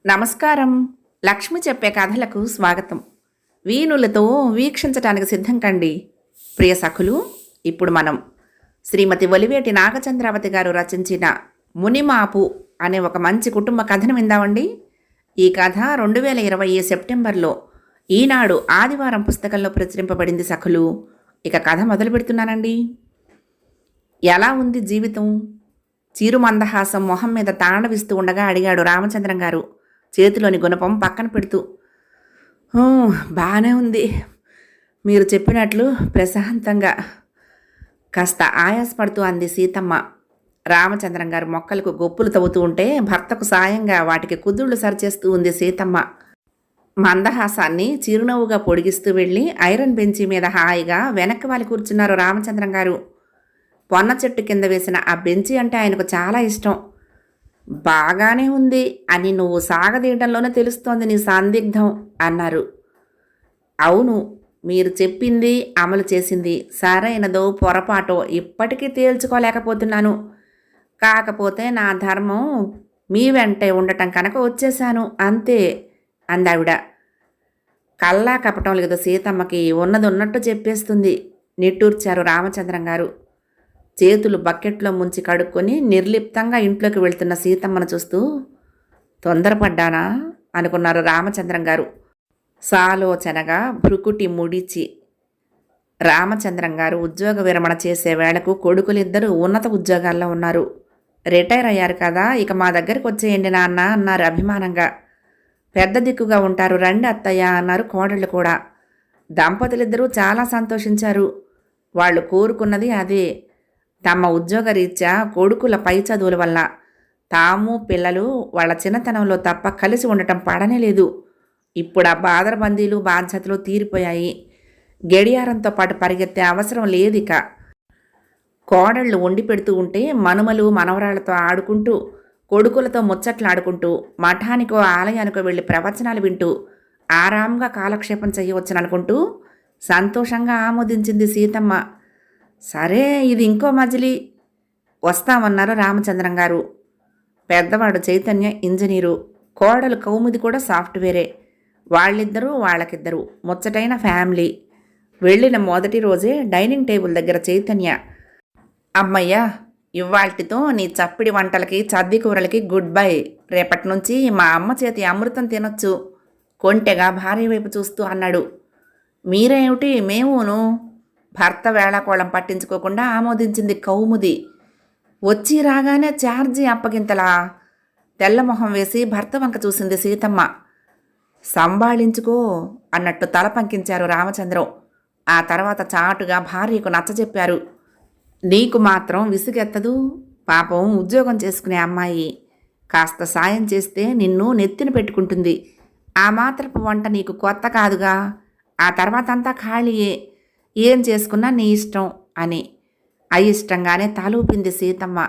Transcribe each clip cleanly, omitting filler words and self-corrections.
నమస్కారం. లక్ష్మి చెప్పే కథలకు స్వాగతం. వీణులతో వీక్షించటానికి సిద్ధం కండి. ప్రియ సఖులు, ఇప్పుడు మనం శ్రీమతి ఒలివేటి నాగచంద్రావతి గారు రచించిన మునిమాపు అనే ఒక మంచి కుటుంబ కథను విందామండి. ఈ కథ 2020 సెప్టెంబర్లో ఈనాడు ఆదివారం పుస్తకంలో ప్రచురింపబడింది సఖులు. ఇక కథ మొదలు పెడుతున్నానండి. ఎలా ఉంది జీవితం? చిరుమందహాసం మొహం మీద తాండవిస్తూ ఉండగా అడిగాడు రామచంద్రం గారు, చేతిలోని గుణపం పక్కన పెడుతూ. బాగానే ఉంది, మీరు చెప్పినట్లు ప్రశాంతంగా, కాస్త ఆయాసపడుతూ అంది సీతమ్మ. రామచంద్రం గారు మొక్కలకు గొప్పులు తవ్వుతూ ఉంటే భర్తకు సాయంగా వాటికి కుదుళ్ళు సరిచేస్తూ ఉంది సీతమ్మ. మందహాసాన్ని చిరునవ్వుగా పొడిగిస్తూ వెళ్ళి ఐరన్ బెంచి మీద హాయిగా వెనక్కి వాలి కూర్చున్నారు రామచంద్రం గారు. పొన్న చెట్టు కింద వేసిన ఆ బెంచి అంటే ఆయనకు చాలా ఇష్టం. బాగానే ఉంది అని నువ్వు సాగదీయడంలోనే తెలుస్తోంది నీ సందిగ్ధం అన్నారు. అవును, మీరు చెప్పింది అమలు చేసింది సరైనదో పొరపాటో ఇప్పటికీ తేల్చుకోలేకపోతున్నాను. కాకపోతే నా ధర్మం మీ వెంటే ఉండటం కనుక వచ్చేశాను అంతే అందావిడ. కల్లా కపటం లేదు సీతమ్మకి, ఉన్నది ఉన్నట్టు చెప్పేస్తుంది నిట్టూర్చారు రామచంద్రం గారు. చేతులు బకెట్లో ముంచి కడుక్కొని నిర్లిప్తంగా ఇంట్లోకి వెళ్తున్న సీతమ్మను చూస్తూ, తొందరపడ్డానా అనుకున్నారు రామచంద్రం గారు సాలోచనగా భృకుటి ముడిచి. రామచంద్రం గారు ఉద్యోగ విరమణ చేసే వేళకు కొడుకులిద్దరూ ఉన్నత ఉద్యోగాల్లో ఉన్నారు. రిటైర్ అయ్యారు కదా, ఇక మా దగ్గరికి వచ్చేయండి నాన్న అన్నారు అభిమానంగా. పెద్ద దిక్కుగా ఉంటారు, రండి అత్తయ్య అన్నారు కోడళ్ళు కూడా. దంపతులిద్దరూ చాలా సంతోషించారు. వాళ్ళు కోరుకున్నది అదే. తమ ఉద్యోగరీత్యా కొడుకుల పై చదువుల వల్ల తాము పిల్లలు వాళ్ళ చిన్నతనంలో తప్ప కలిసి ఉండటం పడనే లేదు. ఇప్పుడు ఆ బాదరబందీలు బాధ్యతలు తీరిపోయాయి. గడియారంతో పాటు పరిగెత్తే అవసరం లేదిక. కోడళ్ళు వండి పెడుతూ ఉంటే మనుమలు మనవరాళ్లతో ఆడుకుంటూ, కొడుకులతో ముచ్చట్లాడుకుంటూ, మఠానికో ఆలయానికో వెళ్ళి ప్రవచనాలు వింటూ ఆరాంగా కాలక్షేపం చేయవచ్చుననుకుంటూ సంతోషంగా ఆమోదించింది సీతమ్మ. సరే, ఇది ఇంకో మజిలీ వస్తామన్నారు రామచంద్రం గారు. పెద్దవాడు చైతన్య ఇంజనీరు, కోడలు కౌముది కూడా సాఫ్ట్వేరే. వాళ్ళిద్దరూ వాళ్ళకిద్దరూ ముచ్చటైన ఫ్యామిలీ. వెళ్ళిన మొదటి రోజే డైనింగ్ టేబుల్ దగ్గర చైతన్య, అమ్మయ్య, ఇవాల్టితో నీ చప్పిడి వంటలకి చద్ది కూరలకి గుడ్ బై. రేపటి నుంచి మా అమ్మ చేతి అమృతం తినొచ్చు కొంటెగా భార్య వైపు చూస్తూ అన్నాడు. మీరేమిటి మేమును? భర్త వేళాకోళం పట్టించుకోకుండా ఆమోదించింది కౌముది. వచ్చి రాగానే ఛార్జీ అప్పగింతలా తెల్లమొహం వేసి భర్త వంక చూసింది సీతమ్మ. సంభాళించుకో అన్నట్టు తల పంకించారు రామచంద్రం. ఆ తర్వాత చాటుగా భార్యకు నచ్చజెప్పారు. నీకు మాత్రం విసుగెత్తదు, పాపం ఉద్యోగం చేసుకునే అమ్మాయి. కాస్త సాయం చేస్తే నిన్ను నెత్తిన పెట్టుకుంటుంది. ఆ మాత్రపు వంట నీకు కొత్త కాదుగా. ఆ తర్వాత అంతా ఖాళీయే, ఏం చేసుకున్నా నీ ఇష్టం అని అయిష్టంగానే తలూపింది సీతమ్మ.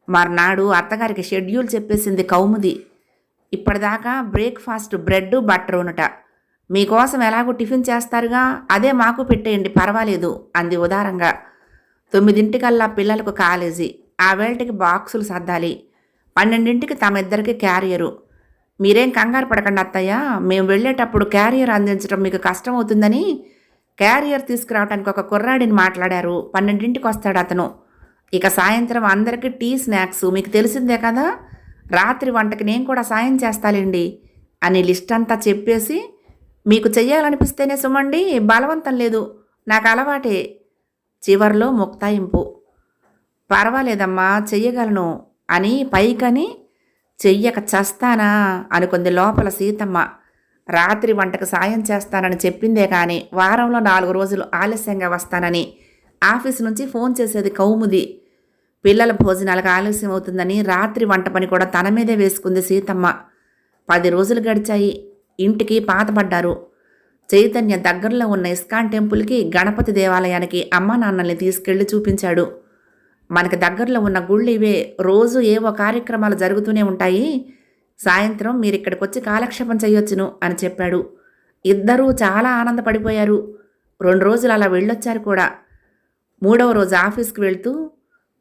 మర్నాడు అత్తగారికి షెడ్యూల్ చెప్పేసింది కౌముది. ఇప్పటిదాకా బ్రేక్ఫాస్ట్ బ్రెడ్ బటర్ ఉన్నట. మీకోసం ఎలాగో టిఫిన్ చేస్తారుగా, అదే మాకు పెట్టేయండి పర్వాలేదు అంది ఉదారంగా. 9 పిల్లలకు కాలేజీ, ఆ వేళటికి బాక్సులు సర్దాలి. 12 తమిద్దరికి క్యారియరు. మీరేం కంగారు పడకండి అత్తయ్య, మేము వెళ్ళేటప్పుడు క్యారియర్ అందించడం మీకు కష్టం అవుతుందని క్యారియర్ తీసుకురావడానికి ఒక కుర్రాడిని మాట్లాడారు. 12 వస్తాడు అతను. ఇక సాయంత్రం అందరికీ టీ స్నాక్స్ మీకు తెలిసిందే కదా. రాత్రి వంటకి నేను కూడా సాయం చేస్తాలేండి అని లిస్ట్ అంతా చెప్పేసి, మీకు చెయ్యాలనిపిస్తేనే సుమండి, బలవంతం లేదు, నాకు అలవాటే. చివర్లో ముక్తాయింపు. పర్వాలేదమ్మా, చెయ్యగలను అని పైకని, చెయ్యక చస్తానా అనుకుంది లోపల సీతమ్మ. రాత్రి వంటకు సాయం చేస్తానని చెప్పిందే కానీ వారంలో 4 రోజులు ఆలస్యంగా వస్తానని ఆఫీస్ నుంచి ఫోన్ చేసేది కౌముది. పిల్లల భోజనాలకు ఆలస్యం అవుతుందని రాత్రి వంట పని కూడా తన మీదే వేసుకుంది సీతమ్మ. 10 రోజులు గడిచాయి. ఇంటికి పాతపడ్డారు. చైతన్య దగ్గరలో ఉన్న ఇస్కాన్ టెంపుల్కి, గణపతి దేవాలయానికి అమ్మా నాన్నల్ని తీసుకెళ్లి చూపించాడు. మనకి దగ్గరలో ఉన్న గుళ్ళు ఇవే, రోజు ఏవో కార్యక్రమాలు జరుగుతూనే ఉంటాయి, సాయంత్రం మీరిక్కడికి వచ్చి కాలక్షేపం చేయొచ్చును అని చెప్పాడు. ఇద్దరూ చాలా ఆనందపడిపోయారు. 2 రోజులు అలా వెళ్ళొచ్చారు కూడా. 3వ రోజు ఆఫీస్కి వెళ్తూ,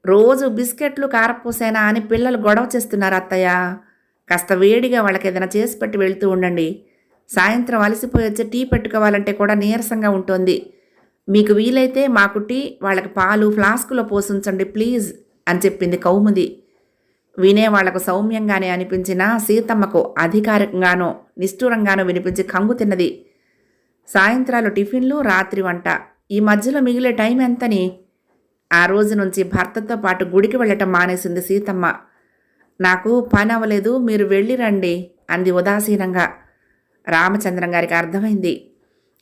రోజు బిస్కెట్లు కారపూసేనా అని పిల్లలు గొడవ చేస్తున్నారు అత్తయ్య, కాస్త వేడిగా వాళ్ళకి ఏదైనా చేసి పెట్టి వెళ్తూ ఉండండి. సాయంత్రం అలసిపోయి వచ్చి టీ పెట్టుకోవాలంటే కూడా నీరసంగా ఉంటుంది. మీకు వీలైతే మాకు టీ, వాళ్ళకి పాలు ఫ్లాస్కులో పోసుంచండి ప్లీజ్ అని చెప్పింది కౌముది. వినే వాళ్లకు సౌమ్యంగానే అనిపించినా సీతమ్మకు అధికారికంగానో నిష్ఠూరంగానో వినిపించి కంగు తిన్నది. సాయంత్రాలు టిఫిన్లు, రాత్రి వంట. ఈ మధ్యలో మిగిలే టైం ఎంతని? ఆ రోజు నుంచి భర్తతో పాటు గుడికి వెళ్ళటం మానేసింది సీతమ్మ. నాకు పని అవ్వలేదు, మీరు వెళ్ళి రండి అంది ఉదాసీనంగా. రామచంద్రం గారికి అర్థమైంది.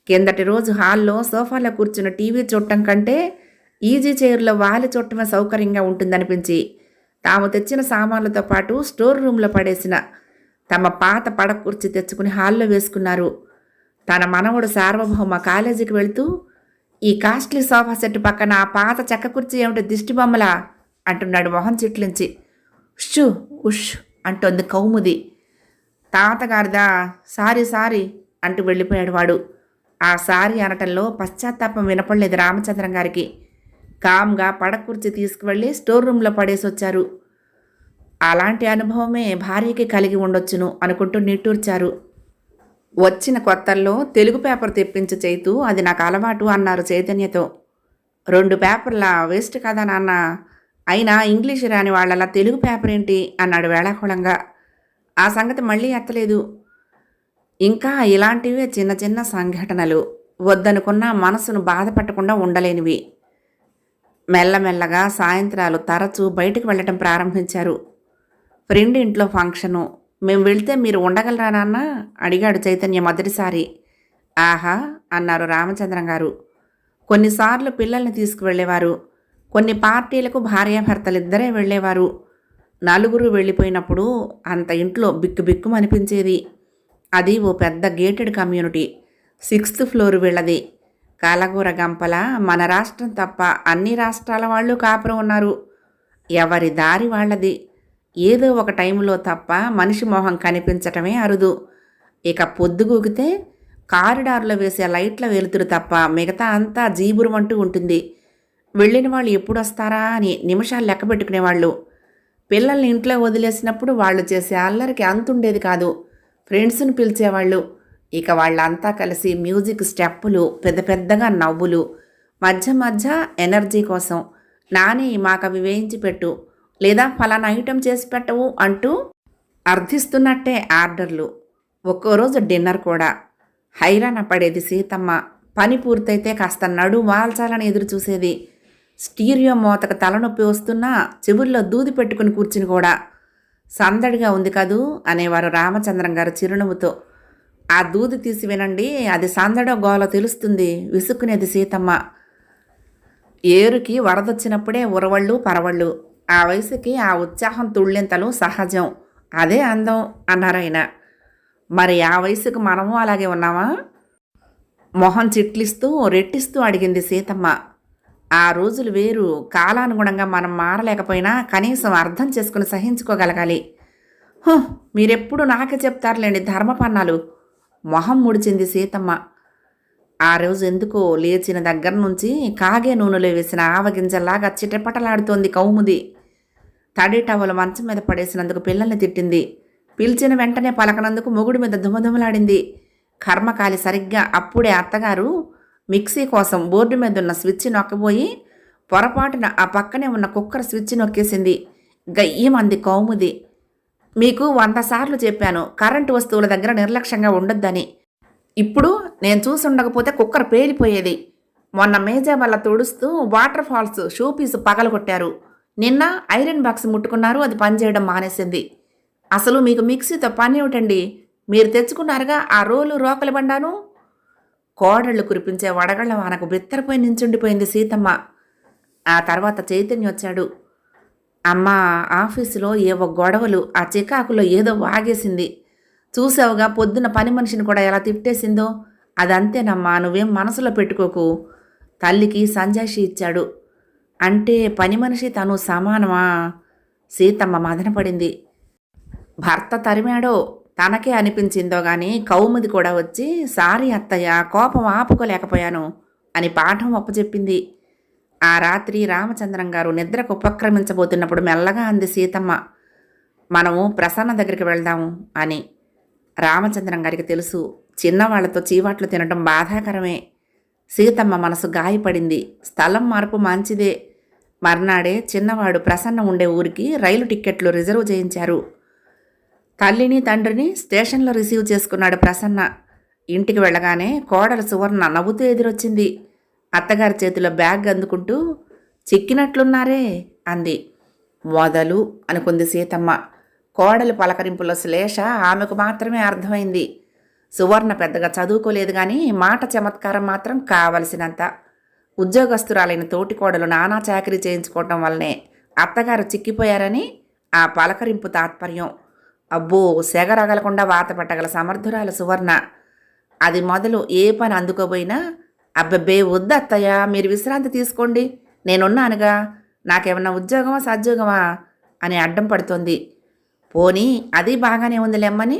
కిందటి రోజు హాల్లో సోఫాలో కూర్చున్న టీవీ చూడటం కంటే ఈజీ చైర్లో వాలి చూడటమే సౌకర్యంగా ఉంటుందనిపించి తాము తెచ్చిన సామాన్లతో పాటు స్టోర్ రూమ్లో పడేసిన తమ పాత పడక కుర్చీ తెచ్చుకుని హాల్లో వేసుకున్నారు. తన మనవడు సార్వభౌమ కాలేజీకి వెళ్తూ, ఈ కాస్ట్లీ సోఫా సెట్ పక్కన ఆ పాత చెక్క కుర్చీ ఏమిటి దిష్టిబొమ్మలా అంటున్నాడు మొహం చిట్లించి. ఉష్ ఉష్ అంటోంది కౌముది. తాతగారిదా, సారీ సారీ అంటూ వెళ్ళిపోయాడు వాడు. ఆ సారీ అనటంలో పశ్చాత్తాపం వినపడలేదు రామచంద్రం గారికి. కామ్గా పడక కుర్చీ తీసుకువెళ్ళి స్టోర్ రూమ్లో పడేసి వచ్చారు. అలాంటి అనుభవమే భార్యకి కలిగి ఉండొచ్చును అనుకుంటూ నిట్టూర్చారు. వచ్చిన కొత్తల్లో తెలుగు పేపర్ తెప్పించు చైతూ, అది నాకు అలవాటు అన్నారు చైతన్యతో. 2 పేపర్లా వేస్ట్ కదా నాన్న, అయినా ఇంగ్లీషు రాని వాళ్ళలా తెలుగు పేపర్ ఏంటి అన్నాడు వేళాకోళంగా. ఆ సంగతి మళ్ళీ ఎత్తలేదు. ఇంకా ఇలాంటివే చిన్న చిన్న సంఘటనలు వద్దనుకున్న మనసును బాధపెట్టకుండా ఉండలేనివి. మెల్లమెల్లగా సాయంత్రాలు తరచూ బయటకు వెళ్ళటం ప్రారంభించారు. ఫ్రెండ్ ఇంట్లో ఫంక్షను, మేము వెళ్తే మీరు ఉండగలరా నాన్న అడిగాడు చైతన్య మొదటిసారి. ఆహా అన్నారు రామచంద్రం గారు. కొన్నిసార్లు పిల్లల్ని తీసుకువెళ్ళేవారు. కొన్ని పార్టీలకు భార్యాభర్తలిద్దరే వెళ్ళేవారు. నలుగురు వెళ్ళిపోయినప్పుడు అంత ఇంట్లో బిక్కుబిక్కుమనిపించేది. అది ఓ పెద్ద గేటెడ్ కమ్యూనిటీ. 6th ఫ్లోర్ వీళ్ళది. కాలగూర గంపల మన రాష్ట్రం తప్ప అన్ని రాష్ట్రాల వాళ్ళు కాపురం ఉన్నారు. ఎవరి దారి వాళ్ళది. ఏదో ఒక టైంలో తప్ప మనిషి మొహం కనిపించటమే అరుదు. ఇక పొద్దుగూకితే కారిడార్లో వేసే లైట్ల వెలుతురు తప్ప మిగతా అంతా జీబురమంటూ ఉంటుంది. వెళ్ళిన వాళ్ళు ఎప్పుడు వస్తారా అని నిమిషాలు లెక్క పెట్టుకునేవాళ్ళు. పిల్లల్ని ఇంట్లో వదిలేసినప్పుడు వాళ్ళు చేసే అల్లరికి అంతుండేది కాదు. ఫ్రెండ్స్ని పిలిచేవాళ్ళు. ఇక వాళ్ళంతా కలిసి మ్యూజిక్ స్టెప్పులు, పెద్ద పెద్దగా నవ్వులు, మధ్య మధ్య ఎనర్జీ కోసం నాని మాకవి వేయించి పెట్టు, లేదా ఫలానా ఐటెం చేసి పెట్టవు అంటూ అర్థిస్తున్నట్టే ఆర్డర్లు. ఒక్కో రోజు డిన్నర్ కూడా. హైరాణ పడేది సీతమ్మ. పని పూర్తయితే కాస్త నడు వాల్చాలని ఎదురు చూసేది. స్టీరియో మోతకు తలనొప్పి వస్తున్నా చెవుల్లో దూది పెట్టుకుని కూర్చుని కూడా. సందడిగా ఉంది కదూ అనేవారు రామచంద్రం గారు చిరునవ్వుతో. ఆ దూది తీసి వినండి, అది సందడో గోల తెలుస్తుంది విసుక్కునేది సీతమ్మ. ఏరుకి వరదొచ్చినప్పుడే ఉరవళ్ళు పరవళ్ళు. ఆ వయసుకి ఆ ఉత్సాహం తుళ్ళింతలు సహజం, అదే అందం అన్నారాయన. మరి ఆ వయసుకు మనము అలాగే ఉన్నామా? మొహం చిట్లిస్తూ రెట్టిస్తూ అడిగింది సీతమ్మ. ఆ రోజులు వేరు. కాలానుగుణంగా మనం మారలేకపోయినా కనీసం అర్థం చేసుకుని సహించుకోగలగాలి. మీరెప్పుడు నాకే చెప్తారులేండి ధర్మపన్నాలు. మొహం ముడిచింది సీతమ్మ. ఆ రోజు ఎందుకో లేచిన దగ్గర నుంచి కాగే నూనెలో వేసిన ఆవగింజల్లాగా చిటపటలాడుతోంది కౌముది. తడి టవలు మంచం మీద పడేసినందుకు పిల్లల్ని తిట్టింది. పిలిచిన వెంటనే పలకనందుకు మొగుడి మీద దుమదుమలాడింది. కర్మకాలి సరిగ్గా అప్పుడే అత్తగారు మిక్సీ కోసం బోర్డు మీద ఉన్న స్విచ్ నొక్కబోయి పొరపాటున ఆ పక్కనే ఉన్న కుక్కర్ స్విచ్ నొక్కేసింది. గయ్యమంది కౌముది. మీకు 100 సార్లు చెప్పాను కరెంటు వస్తువుల దగ్గర నిర్లక్ష్యంగా ఉండొద్దని. ఇప్పుడు నేను చూసి ఉండకపోతే కుక్కర్ పేలిపోయేది. మొన్న మేజా వల్ల తుడుస్తూ వాటర్ ఫాల్స్ షూ పీసు పగలగొట్టారు. నిన్న ఐరన్ బాక్స్ ముట్టుకున్నారు, అది పనిచేయడం మానేసింది. అసలు మీకు మిక్సీతో పని ఏమిటండి? మీరు తెచ్చుకున్నారుగా ఆ రోలు రోకలి బండాను. కోడళ్ళు కురిపించే వడగళ్ల వానకు బిత్తరపోయి నించుండిపోయింది సీతమ్మ. ఆ తర్వాత చైతన్య వచ్చాడు. అమ్మా, ఆఫీసులో ఏవో గొడవలు, ఆ చికాకులో ఏదో వాగేసింది. చూసావుగా పొద్దున పని మనిషిని కూడా ఎలా తిట్టేసిందో. అదంతేనమ్మా, నువ్వేం మనసులో పెట్టుకోకు. తల్లికి సంజాయిషి ఇచ్చాడు. అంటే పని మనిషి తను సమానమా? సీతమ్మ మదనపడింది. భర్త తరిమాడో తనకే అనిపించిందో గాని కౌముది కూడా వచ్చి సారీ అత్తయ్య, కోపం ఆపుకోలేకపోయాను అని పాఠం అప్పచెప్పింది. ఆ రాత్రి రామచంద్రం గారు నిద్రకు ఉపక్రమించబోతున్నప్పుడు మెల్లగా అంది సీతమ్మ. మనము ప్రసన్న దగ్గరికి వెళ్దాము అని. రామచంద్రం గారికి తెలుసు, చిన్నవాళ్లతో చీవాట్లు తినడం బాధాకరమే. సీతమ్మ మనసు గాయపడింది. స్థలం మార్పు మంచిదే. మర్నాడే చిన్నవాడు ప్రసన్న ఉండే ఊరికి రైలు టిక్కెట్లు రిజర్వ్ చేయించారు. తల్లిని తండ్రిని స్టేషన్లో రిసీవ్ చేసుకున్నాడు ప్రసన్న. ఇంటికి వెళ్ళగానే కోడలు సువర్ణ నవ్వుతూ ఎదురొచ్చింది. అత్తగారి చేతిలో బ్యాగ్ అందుకుంటూ, చిక్కినట్లున్నారే అంది. మొదలు అనుకుంది సీతమ్మ. కోడలు పలకరింపులో శ్లేష ఆమెకు మాత్రమే అర్థమైంది. సువర్ణ పెద్దగా చదువుకోలేదు కానీ మాట చమత్కారం మాత్రం కావలసినంత. ఉద్యోగస్తురాలైన తోటి కోడలు నానా చాకరీ చేయించుకోవటం వల్లనే అత్తగారు చిక్కిపోయారని ఆ పలకరింపు తాత్పర్యం. అబ్బో, సెగరగలకుండా వాత పట్టగల సమర్థురాలు సువర్ణ. అది మొదలు ఏ పని అందుకోబోయినా, అబ్బబ్బే వద్దు అత్తయ్య, మీరు విశ్రాంతి తీసుకోండి, నేనున్నానుగా, నాకేమన్నా ఉద్యోగమా సద్యోగమా అని అడ్డం పడుతోంది. పోనీ అది బాగానే ఉందిలేమ్మని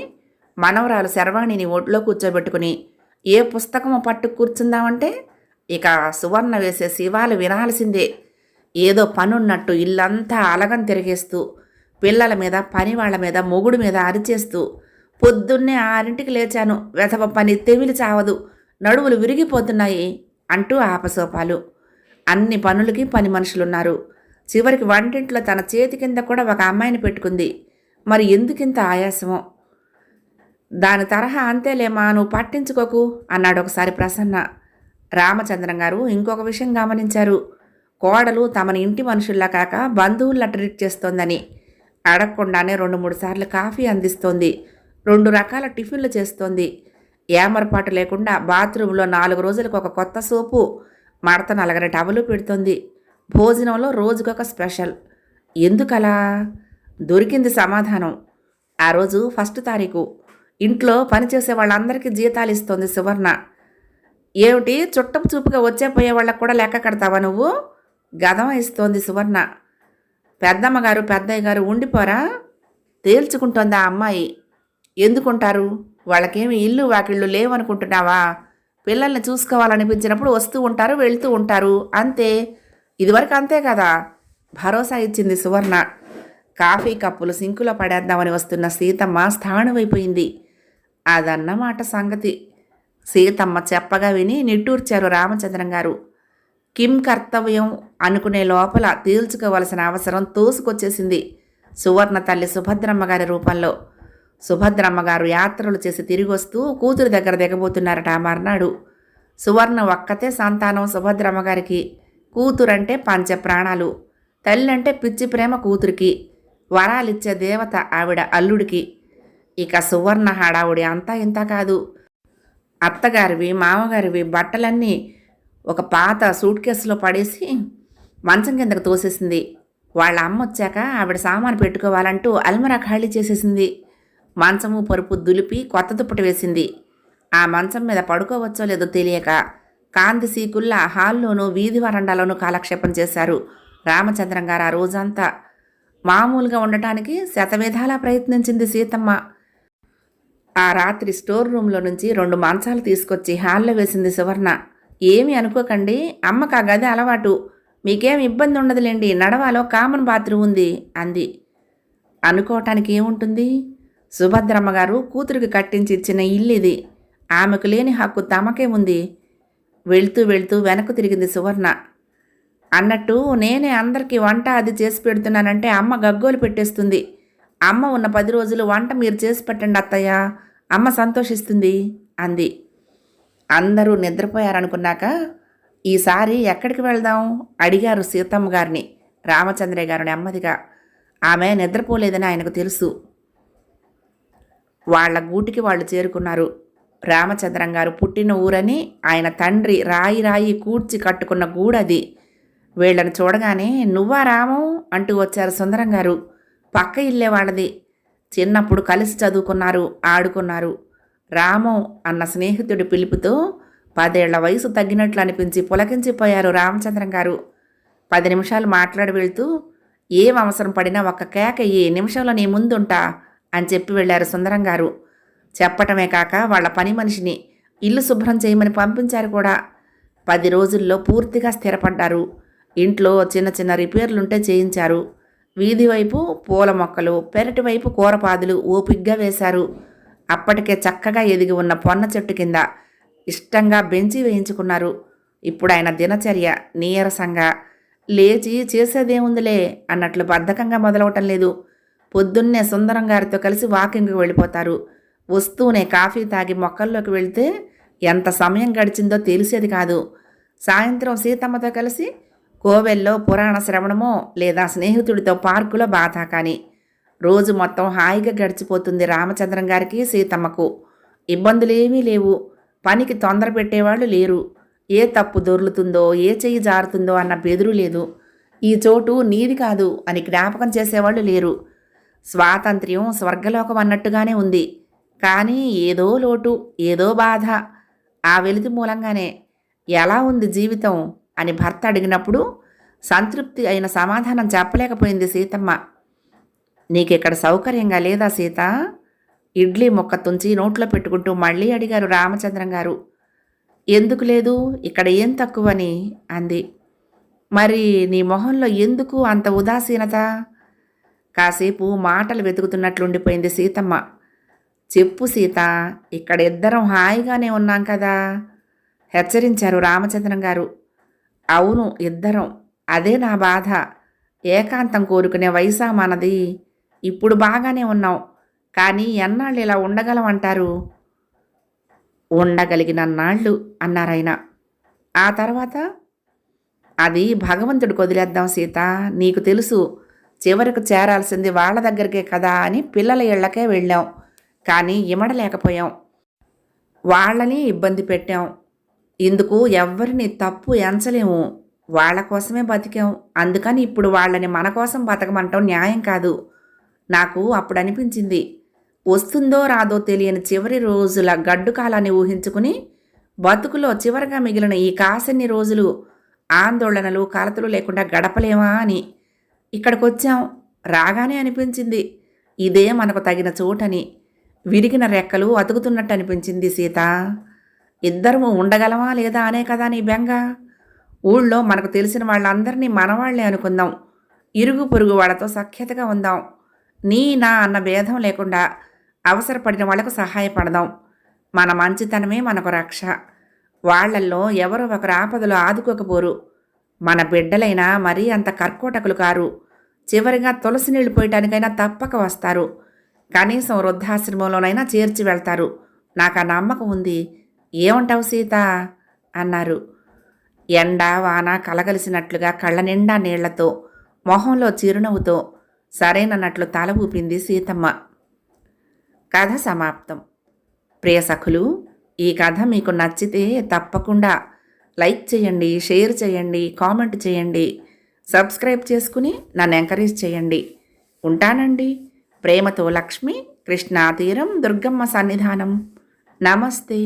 మనవరాలు శర్వాణిని ఒడ్లో కూర్చోబెట్టుకుని ఏ పుస్తకమో పట్టు కూర్చుందామంటే ఇక సువర్ణ వేసే శివాలు వినాల్సిందే. ఏదో పనున్నట్టు ఇల్లంతా అలగం తిరిగేస్తూ, పిల్లల మీద, పని వాళ్ళ మీద, మొగుడు మీద అరిచేస్తూ, పొద్దున్నే 6ంటికి లేచాను, వెధవ పని తెమిలి చావదు, నడువులు విరిగిపోతున్నాయి అంటూ ఆపసోపాలు. అన్ని పనులకి పని మనుషులున్నారు. చివరికి వంటింట్లో తన చేతి కింద కూడా ఒక అమ్మాయిని పెట్టుకుంది. మరి ఎందుకింత ఆయాసమో? దాని తరహా అంతేలేమా, నువ్వు పట్టించుకోకు అన్నాడు ఒకసారి ప్రసన్న. రామచంద్రం గారు ఇంకొక విషయం గమనించారు. కోడలు తమని ఇంటి మనుషుల్లా కాక బంధువుల్లా ట్రీట్ చేస్తోందని. అడగకుండానే 2-3 సార్లు కాఫీ అందిస్తోంది. 2 రకాల టిఫిన్లు చేస్తోంది. ఏమరపాటు లేకుండా బాత్రూంలో 4 రోజులకు ఒక కొత్త సోపు, మడత నలగని టవలు పెడుతోంది. భోజనంలో రోజుకొక స్పెషల్. ఎందుకలా? దొరికింది సమాధానం. ఆ రోజు 1 తారీఖు. ఇంట్లో పనిచేసే వాళ్ళందరికీ జీతాలు ఇస్తోంది సువర్ణ. ఏమిటి, చుట్టపు చూపుగా వచ్చే పోయే వాళ్ళకు కూడా లెక్క కడతావా నువ్వు? గదమ ఇస్తోంది సువర్ణ. పెద్దమ్మగారు పెద్దయ్య గారు ఉండిపోరా? తేల్చుకుంటోంది ఆ అమ్మాయి. ఎందుకుంటారు? వాళ్ళకేమి ఇల్లు వాకిళ్ళు లేవనుకుంటున్నావా? పిల్లల్ని చూసుకోవాలనిపించినప్పుడు వస్తూ ఉంటారు, వెళ్తూ ఉంటారు, అంతే. ఇదివరకు అంతే కదా, భరోసా ఇచ్చింది సువర్ణ. కాఫీ కప్పులు సింకులో పడేద్దామని వస్తున్న సీతమ్మ స్థాణువైపోయింది. అదన్నమాట సంగతి. సీతమ్మ చెప్పగా విని నిట్టూర్చారు రామచంద్రం గారు. కిం కర్తవ్యం అనుకునే లోపల తేల్చుకోవలసిన అవసరం తోసుకొచ్చేసింది సువర్ణ తల్లి సుభద్రమ్మగారి రూపంలో. సుభద్రమ్మగారు యాత్రలు చేసి తిరిగి వస్తూ కూతురు దగ్గర దిగబోతున్నారట ఆ మర్నాడు. సువర్ణ ఒక్కతే సంతానం సుభద్రమ్మగారికి. కూతురంటే పంచ ప్రాణాలు. తల్లి అంటే పిచ్చి ప్రేమ కూతురికి. వరాలిచ్చే దేవత ఆవిడ అల్లుడికి. ఇక సువర్ణ హడావుడి అంతా ఇంత కాదు. అత్తగారివి, మామగారివి బట్టలన్నీ ఒక పాత సూట్ కేసులో పడేసి మంచం కిందకు తోసేసింది. వాళ్ళ అమ్మ వచ్చాక ఆవిడ సామాను పెట్టుకోవాలంటూ అల్మరా ఖాళీ చేసేసింది. మంచము పరుపు దులిపి కొత్త దుప్పటి వేసింది. ఆ మంచం మీద పడుకోవచ్చో లేదో తెలియక కాంతి సీకుల్లా హాల్లోనూ వీధి వరండాలోనూ కాలక్షేపం చేశారు రామచంద్రం గారు. ఆ రోజంతా మామూలుగా ఉండటానికి శతవిధాలా ప్రయత్నించింది సీతమ్మ. ఆ రాత్రి స్టోర్ రూమ్లో నుంచి 2 మంచాలు తీసుకొచ్చి హాల్లో వేసింది సువర్ణ. ఏమీ అనుకోకండి, అమ్మకు ఆ గది అలవాటు, మీకేం ఇబ్బంది ఉండదులేండి, నడవాలో కామన్ బాత్రూమ్ ఉంది అంది. అనుకోవటానికి ఏముంటుంది? సుభద్రమ్మగారు కూతురికి కట్టించి ఇచ్చిన ఇల్లు ఇది. ఆమెకు లేని హక్కు తమకే ఉంది. వెళ్తూ వెళ్తూ వెనక్కు తిరిగింది సువర్ణ. అన్నట్టు నేనే అందరికీ వంట అది చేసి పెడుతున్నానంటే అమ్మ గగ్గోలు పెట్టేస్తుంది. అమ్మ ఉన్న 10 రోజులు వంట మీరు చేసి పెట్టండి అత్తయ్య, అమ్మ సంతోషిస్తుంది అంది. అందరూ నిద్రపోయారనుకున్నాక ఈసారి ఎక్కడికి వెళ్దాం అడిగారు సీతమ్మ గారిని రామచంద్రయ్య గారు నెమ్మదిగా. ఆమె నిద్రపోలేదని ఆయనకు తెలుసు. వాళ్ల గూటికి వాళ్ళు చేరుకున్నారు. రామచంద్రం గారు పుట్టిన ఊరని ఆయన తండ్రి రాయి రాయి కూర్చి కట్టుకున్న గూడది. వీళ్ళని చూడగానే నువ్వా రామం అంటూ వచ్చారు సుందరం గారు. పక్క ఇల్లే వాళ్ళది. చిన్నప్పుడు కలిసి చదువుకున్నారు, ఆడుకున్నారు. రామం అన్న స్నేహితుడి పిలుపుతో 10 ఏళ్ల వయసు తగ్గినట్లు అనిపించి పులకించిపోయారు రామచంద్రం గారు. 10 నిమిషాలు మాట్లాడి వెళ్తూ, ఏం అవసరం పడినా ఒక్క కేక ఈ నిమిషంలో నీ ముందుంటా అని చెప్పి వెళ్ళారు సుందరం గారు. చెప్పటమే కాక వాళ్ళ పని మనిషిని ఇల్లు శుభ్రం చేయమని పంపించారు కూడా. 10 రోజుల్లో పూర్తిగా స్థిరపడ్డారు. ఇంట్లో చిన్న చిన్న రిపేర్లుంటే చేయించారు. వీధి వైపు పూల మొక్కలు, పెరటి వైపు కూరపాదులు ఓపిగ్గా వేశారు. అప్పటికే చక్కగా ఎదిగి ఉన్న పొన్న చెట్టు కింద ఇష్టంగా బెంచి వేయించుకున్నారు. ఇప్పుడు ఆయన దినచర్య నీరసంగా, లేచి చేసేదేముందిలే అన్నట్లు బద్ధకంగా మొదలవటం లేదు. పొద్దున్నే సుందరం గారితో కలిసి వాకింగ్కి వెళ్ళిపోతారు. వస్తూనే కాఫీ తాగి మొక్కల్లోకి వెళ్తే ఎంత సమయం గడిచిందో తెలిసేది కాదు. సాయంత్రం సీతమ్మతో కలిసి కోవెల్లో పురాణ శ్రవణమో లేదా స్నేహితుడితో పార్కులో బాధ కానీ రోజు మొత్తం హాయిగా గడిచిపోతుంది రామచంద్రం గారికి, సీతమ్మకు. ఇబ్బందులేమీ లేవు. పనికి తొందర పెట్టేవాళ్ళు లేరు. ఏ తప్పు దొర్లుతుందో, ఏ చెయ్యి జారుతుందో అన్న బెదురు లేదు. ఈ చోటు నీది కాదు అని జ్ఞాపకం చేసేవాళ్ళు లేరు. స్వాతంత్ర్యం స్వర్గలోకం అన్నట్టుగానే ఉంది. కానీ ఏదో లోటు, ఏదో బాధ. ఆ వెలితి మూలంగానే ఎలా ఉంది జీవితం అని భర్త అడిగినప్పుడు సంతృప్తి అయిన సమాధానం చెప్పలేకపోయింది సీతమ్మ. నీకిక్కడ సౌకర్యంగా లేదా సీత? ఇడ్లీ మొక్క తుంచి నోట్లో పెట్టుకుంటూ మళ్ళీ అడిగారు రామచంద్రం గారు. ఎందుకు లేదు, ఇక్కడ ఏం తక్కువని అంది. మరి నీ మొహంలో ఎందుకు అంత ఉదాసీనత? కాసేపు మాటలు వెతుకుతున్నట్లుండిపోయింది సీతమ్మ. చెప్పు సీత, ఇక్కడ ఇద్దరం హాయిగానే ఉన్నాం కదా హెచ్చరించారు రామచంద్రం గారు. అవును, ఇద్దరం. అదే నా బాధ. ఏకాంతం కోరుకునే వయసా మనది. ఇప్పుడు బాగానే ఉన్నాం, కానీ ఎన్నాళ్ళు ఇలా ఉండగలం అంటారు? ఉండగలిగినన్నాళ్ళు అన్నారాయన. ఆ తర్వాత అది భగవంతుడికి వదిలేద్దాం సీత. నీకు తెలుసు, చివరికి చేరాల్సింది వాళ్ళ దగ్గరికే కదా అని పిల్లల ఇళ్లకే వెళ్ళాం. కానీ ఇమడలేకపోయాం. వాళ్ళని ఇబ్బంది పెట్టాం. ఇందుకు ఎవ్వరిని తప్పు ఎంచలేము. వాళ్ళ కోసమే బతికాం. అందుకని ఇప్పుడు వాళ్ళని మన కోసం బతకమంటాం న్యాయం కాదు. నాకు అప్పుడు అనిపించింది, వస్తుందో రాదో తెలియని చివరి రోజుల గడ్డు కాలాన్ని ఊహించుకుని బతుకులో చివరిగా మిగిలిన ఈ కాసన్ని రోజులు ఆందోళనలు కలతలు లేకుండా గడపలేమా అని. ఇక్కడికొచ్చాం. రాగానే అనిపించింది ఇదే మనకు తగిన చోటని. విరిగిన రెక్కలు అతుకుతున్నట్టు అనిపించింది సీత. ఇద్దరము ఉండగలమా లేదా అనే కదా నీ బెంగ. ఊళ్ళో మనకు తెలిసిన వాళ్ళందరినీ మనవాళ్లే అనుకుందాం. ఇరుగు పొరుగు వాళ్ళతో సఖ్యతగా ఉందాం. నీ నా అన్న భేదం లేకుండా అవసరపడిన వాళ్లకు సహాయపడదాం. మన మంచితనమే మనకు రక్ష. వాళ్లల్లో ఎవరో ఒకరు ఆపదలో ఆదుకోకపోరు. మన బిడ్డలైనా మరీ అంత కర్కోటకులు కారు. చివరిగా తులసి నీళ్లు పోయటానికైనా తప్పక వస్తారు. కనీసం వృద్ధాశ్రమంలోనైనా చేర్చి వెళ్తారు. నాకు ఆ నమ్మకం ఉంది. ఏమంటావు సీత అన్నారు. ఎండ వాన కలగలిసినట్లుగా కళ్ళ నిండా నీళ్లతో, మొహంలో చిరునవ్వుతో సరేనన్నట్లు తల ఊపింది సీతమ్మ. కథ సమాప్తం. ప్రియ సఖులు, ఈ కథ మీకు నచ్చితే తప్పకుండా లైక్ చేయండి, షేర్ చేయండి, కామెంట్ చేయండి, సబ్స్క్రైబ్ చేసుకుని నన్ను ఎంకరేజ్ చేయండి. ఉంటానండి. ప్రేమతో లక్ష్మి, కృష్ణా తీరం, దుర్గమ్మ సన్నిధానం. నమస్తే.